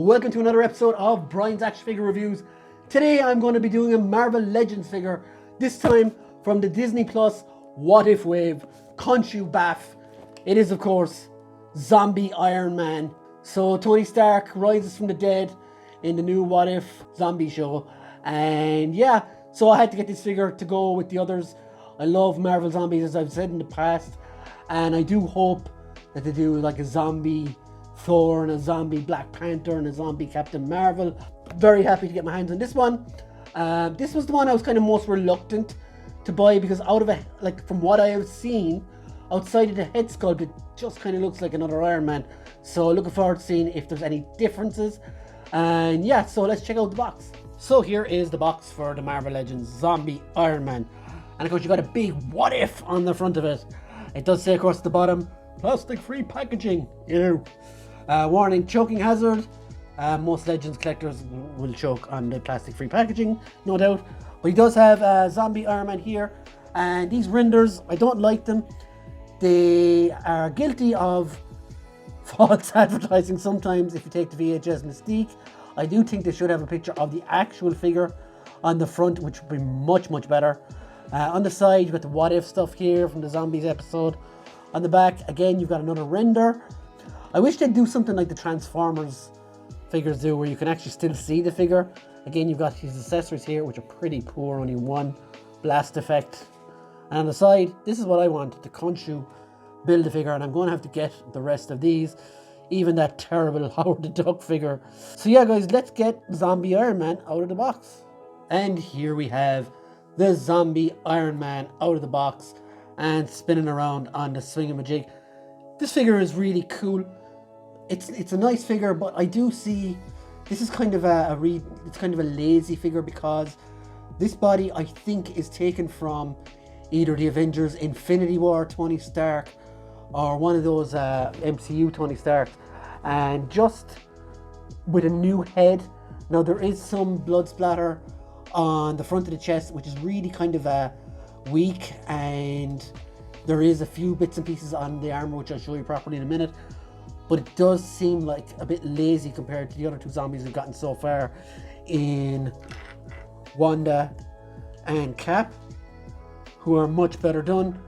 welcome to another episode of Brian's Action Figure Reviews. Today I'm going to be doing a Marvel Legends figure, this time from the Disney Plus What If wave, Khonshu Baff. It is of course Zombie Iron Man. So Tony Stark rises from the dead in the new What If zombie show, and yeah, so I had to get this figure to go with the others. I love Marvel zombies, as I've said in the past, and I do hope that they do like a zombie Thor and a zombie Black Panther and a zombie Captain Marvel. Very happy to get my hands on this one. This was the one I was kind of most reluctant to buy because out of it, like from what I have seen, outside of the head sculpt, it just kind of looks like another Iron Man. So looking forward to seeing if there's any differences. And yeah, so let's check out the box. So here is the box for the Marvel Legends Zombie Iron Man. And of course you got a big what if on the front of it. It does say across the bottom, plastic free packaging. Warning, choking hazard. Most Legends collectors will choke on the plastic free packaging, no doubt. But he does have Zombie Iron Man here. And these renders, I don't like them. They are guilty of false advertising sometimes if you take the VHS mystique. I do think they should have a picture of the actual figure on the front, which would be much better. On the side, you've got the what if stuff here from the zombies episode. On the back, again, you've got another render. I wish they'd do something like the Transformers figures do, where you can actually still see the figure. Again, you've got his accessories here, which are pretty poor, only one blast effect. And on the side, this is what I want, the Khonshu Build-A-Figure, and I'm going to have to get the rest of these, even that terrible Howard the Duck figure. So yeah guys, let's get Zombie Iron Man out of the box. And here we have the Zombie Iron Man out of the box and spinning around on the swing-a-majig. This figure is really cool. It's a nice figure, but I do see this is kind of it's kind of a lazy figure because this body I think is taken from either the Avengers Infinity War Tony Stark or one of those MCU Tony Starks, and just with a new head. Now there is some blood splatter on the front of the chest, which is really kind of weak, and there is a few bits and pieces on the armor, which I'll show you properly in a minute. But it does seem like a bit lazy compared to the other two zombies we've gotten so far in Wanda and Cap, who are much better done.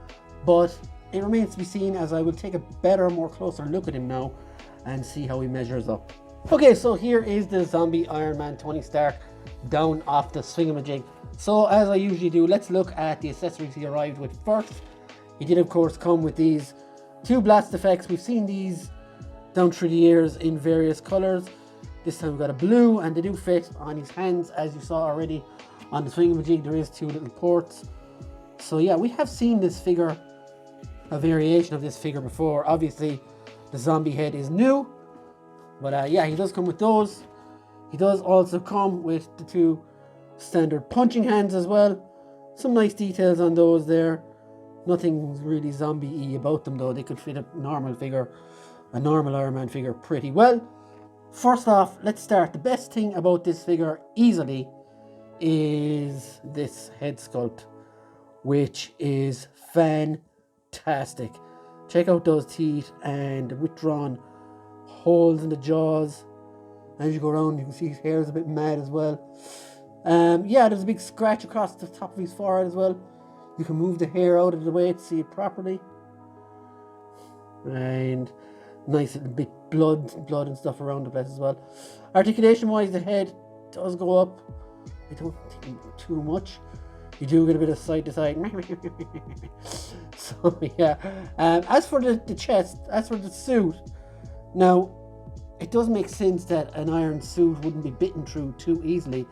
But it remains to be seen, as I will take a better, more closer look at him now and see how he measures up. Okay, so here is the Zombie Iron Man Tony Stark down off the swing-a-majig. So as I usually do, let's look at the accessories he arrived with first. He did of course come with these two blast effects. We've seen these down through the years in various colors. This time we've got a blue, and they do fit on his hands, as you saw already on the swing-a-majig. There is two little ports. So yeah, we have seen this figure, a variation of this figure before. Obviously the zombie head is new, but yeah, he does come with those. He does also come with the two standard punching hands as well. Some nice details on those there. Nothing really zombie-y about them though. They could fit a normal figure, a normal Iron Man figure pretty well. First off, let's start. The best thing about this figure easily is this head sculpt, which is fantastic. Check out those teeth and the withdrawn holes in the jaws. As you go around, you can see his hair is a bit mad as well. Yeah, there's a big scratch across the top of his forehead as well. You can move the hair out of the way to see it properly. And nice little bit blood and stuff around the place as well. Articulation wise, the head does go up. I don't think too much. You do get a bit of side to side. So yeah. As for the chest, as for the suit, now it does make sense that an iron suit wouldn't be bitten through too easily.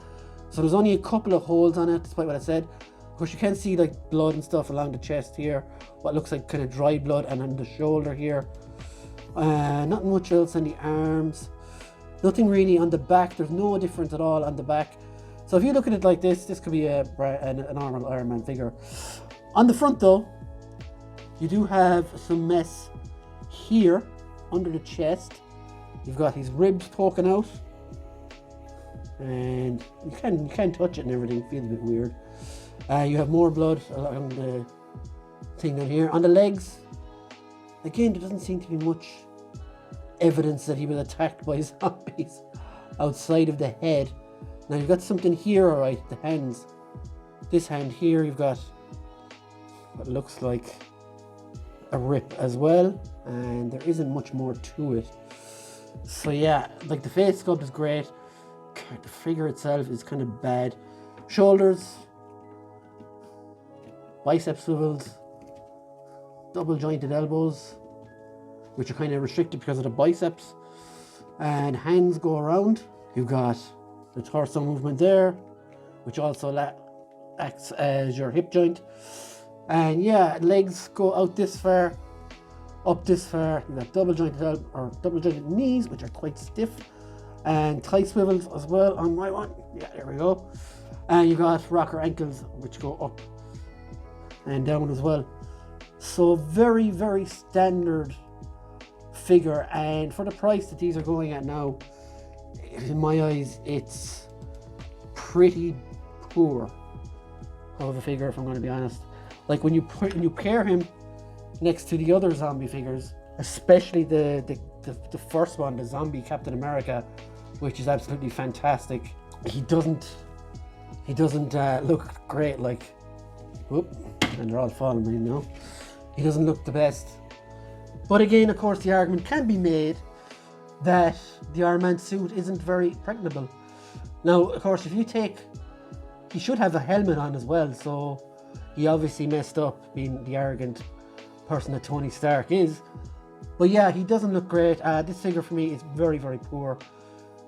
So there's only a couple of holes on it, despite what I said. Of course, you can see like blood and stuff along the chest here. What looks like kind of dry blood, and on the shoulder here. Nothing much else on the arms. Nothing really on the back. There's no difference at all on the back. So if you look at it like this could be a normal Iron Man figure. On the front though, you do have some mess here under the chest. You've got his ribs poking out, and you can touch it and everything. Feels a bit weird. You have more blood along the thing down here. On the legs, again, there doesn't seem to be much evidence that he was attacked by zombies. outside of the head. Now you've got something here, all right, the hands. This hand here, you've got what looks like a rip as well, and there isn't much more to it. So yeah, like the face sculpt is great. The figure itself is kind of bad. Shoulders, bicep swivels, double jointed elbows, which are kind of restricted because of the biceps, and hands go around. You've got the torso movement there, which also acts as your hip joint. And yeah, legs go out this far, up this far. You've got double jointed knees, which are quite stiff, and thigh swivels as well on my one. Yeah, there we go. And you got rocker ankles, which go up and down as well. So very, very standard figure, and for the price that these are going at now, in my eyes, it's pretty poor of a figure, if I'm going to be honest. Like when you pair him next to the other zombie figures, especially the first one, the zombie Captain America, which is absolutely fantastic. He doesn't look great. Like, whoop, and they're all falling, you know. He doesn't look the best. But again, of course, the argument can be made that the Iron Man suit isn't very pregnable. Now, of course, if you take, he should have a helmet on as well, so he obviously messed up being the arrogant person that Tony Stark is. But yeah, he doesn't look great. This figure for me is very, very poor.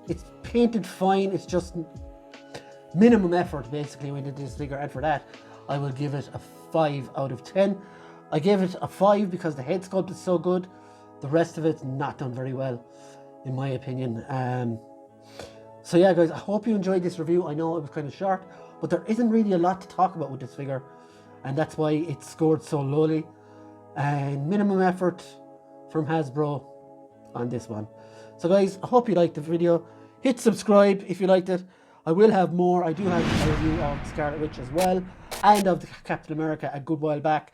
It's painted fine, it's just minimum effort basically when we did this figure, and for that I will give it a 5 out of 10. I gave it a 5 because the head sculpt is so good. The rest of it's not done very well, in my opinion. So yeah guys, I hope you enjoyed this review. I know it was kind of short, but there isn't really a lot to talk about with this figure, and that's why it scored so lowly. And minimum effort from Hasbro on this one. So guys, I hope you liked the video. Hit subscribe if you liked it. I will have more. I do have a review of Scarlet Witch as well, and of the Captain America a good while back,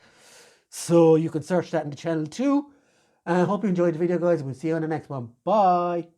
so you can search that in the channel too. And I hope you enjoyed the video guys. We'll see you on the next one. Bye.